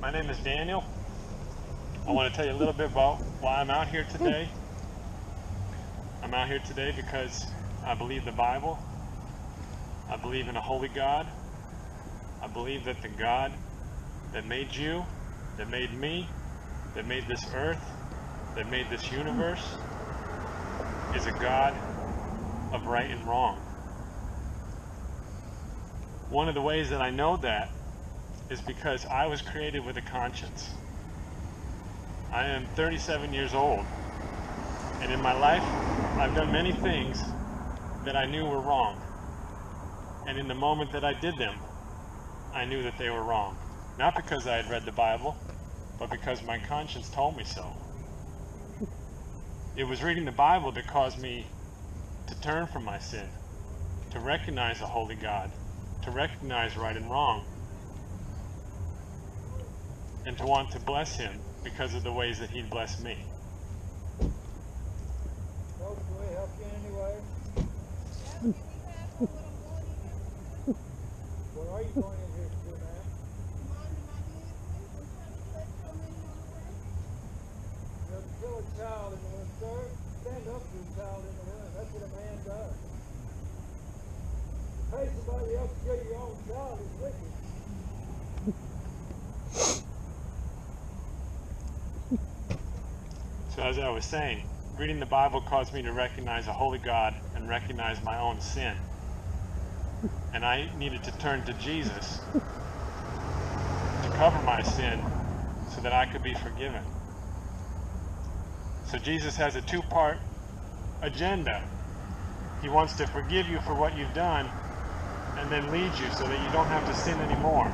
My name is Daniel. I want to tell you a little bit about why I'm out here today. I'm out here today because I believe the Bible. I believe in a holy God. I believe that the God that made you, that made me, that made this earth, that made this universe, is a God of right and wrong. One of the ways that I know that is because I was created with a conscience. I am 37 years old, and in my life I've done many things that I knew were wrong, and in the moment that I did them, I knew that they were wrong. Not because I had read the Bible, but because my conscience told me so. It was reading the Bible that caused me to turn from my sin, to recognize a holy God, to recognize right and wrong, and to want to bless him because of the ways that he'd blessed me. Folks, can we help you in any way? What are you going in here to do, man? You have to kill a child in the room, sir. Stand up to a child in the room. That's what a man does. To pay somebody else to kill your own child is wicked. So as I was saying, reading the Bible caused me to recognize a holy God and recognize my own sin. And I needed to turn to Jesus to cover my sin so that I could be forgiven. So Jesus has a two-part agenda. He wants to forgive you for what you've done and then lead you so that you don't have to sin anymore.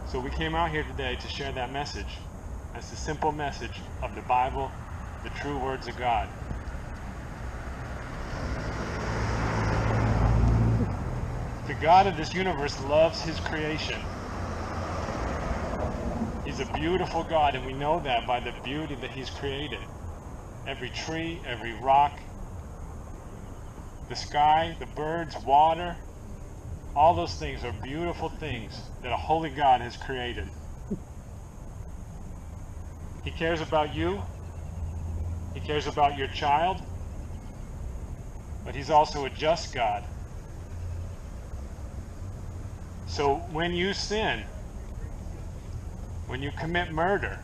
So we came out here today to share that message. That's the simple message of the Bible, the true words of God. The God of this universe loves his creation. He's a beautiful God, and we know that by the beauty that he's created. Every tree, every rock, the sky, the birds, water, all those things are beautiful things that a holy God has created. He cares about you. He cares about your child. But he's also a just God. So when you sin, when you commit murder,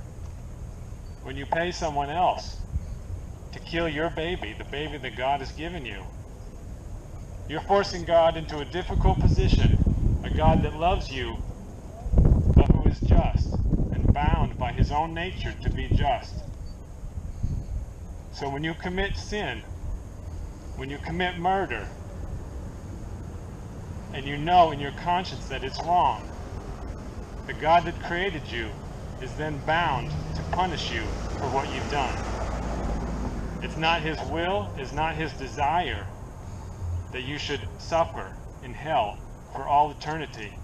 when you pay someone else to kill your baby, the baby that God has given you, you're forcing God into a difficult position, a God that loves you, but who is just and bound by his own nature to be just. So when you commit sin, when you commit murder, and you know in your conscience that it's wrong, the God that created you is then bound to punish you for what you've done. It's not his will, it's not his desire that you should suffer in hell for all eternity.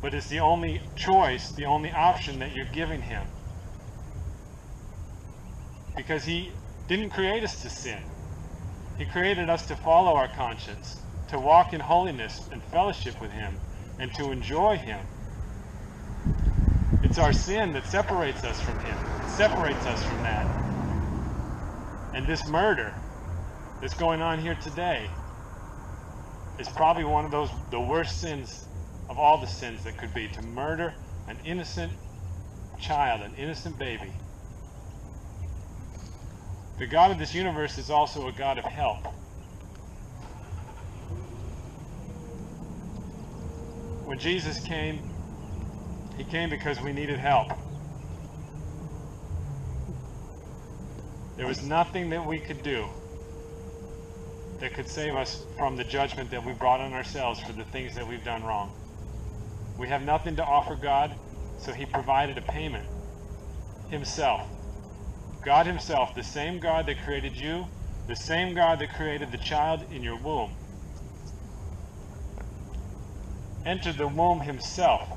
But it's the only choice, the only option that you're giving him. Because he didn't create us to sin. He created us to follow our conscience, to walk in holiness and fellowship with him, and to enjoy him. It's our sin that separates us from him. It separates us from that. And this murder that's going on here today is probably one of the worst sins of all the sins that could be, to murder an innocent child, an innocent baby. The God of this universe is also a God of help. When Jesus came, he came because we needed help. There was nothing that we could do that could save us from the judgment that we brought on ourselves for the things that we've done wrong. We have nothing to offer God, so he provided a payment. Himself. God himself, the same God that created you, the same God that created the child in your womb, entered the womb himself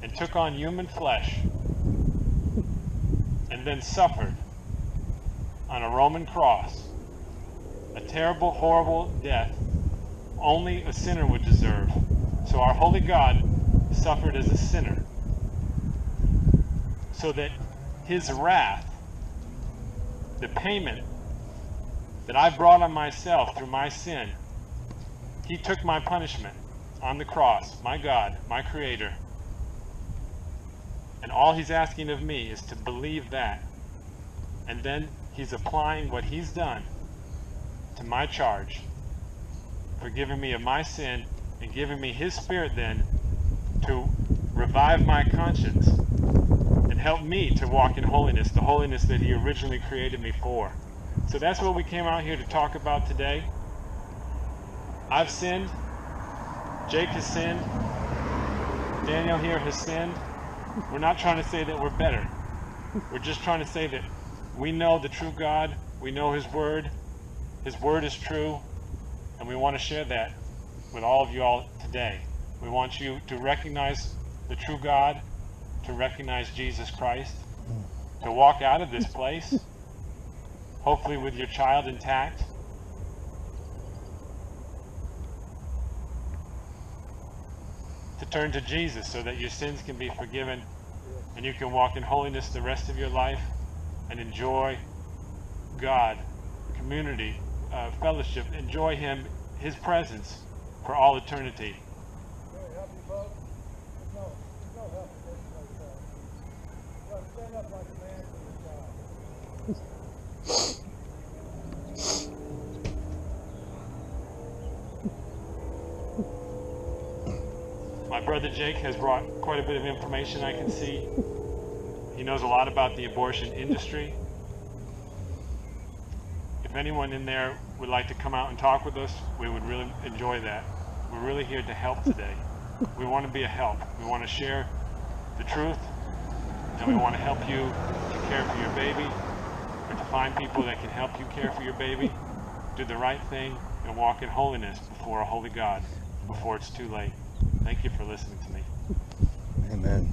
and took on human flesh and then suffered on a Roman cross a terrible, horrible death only a sinner would deserve. So our holy God suffered as a sinner, so that his wrath, the payment that I brought on myself through my sin, he took my punishment on the cross, my God, my Creator. And all he's asking of me is to believe that. And then he's applying what he's done to my charge, forgiving me of my sin and giving me his Spirit then to revive my conscience and help me to walk in holiness, the holiness that he originally created me for. So that's what we came out here to talk about today. I've sinned. Jake has sinned. Daniel here has sinned. We're not trying to say that we're better. We're just trying to say that we know the true God. We know his word. His word is true. And we want to share that with all of you all today. We want you to recognize the true God, to recognize Jesus Christ, to walk out of this place, hopefully with your child intact, to turn to Jesus so that your sins can be forgiven and you can walk in holiness the rest of your life and enjoy God, community, fellowship, enjoy him, his presence for all eternity. Very happy, folks. There's no help in this like that. You got to stand up like a man for your child. My brother Jake has brought quite a bit of information I can see. He knows a lot about the abortion industry. If anyone in there would like to come out and talk with us, we would really enjoy that. We're really here to help today. We want to be a help. We want to share the truth, and we want to help you to care for your baby, or to find people that can help you care for your baby, do the right thing, and walk in holiness before a holy God, before it's too late. Thank you for listening to me. Amen.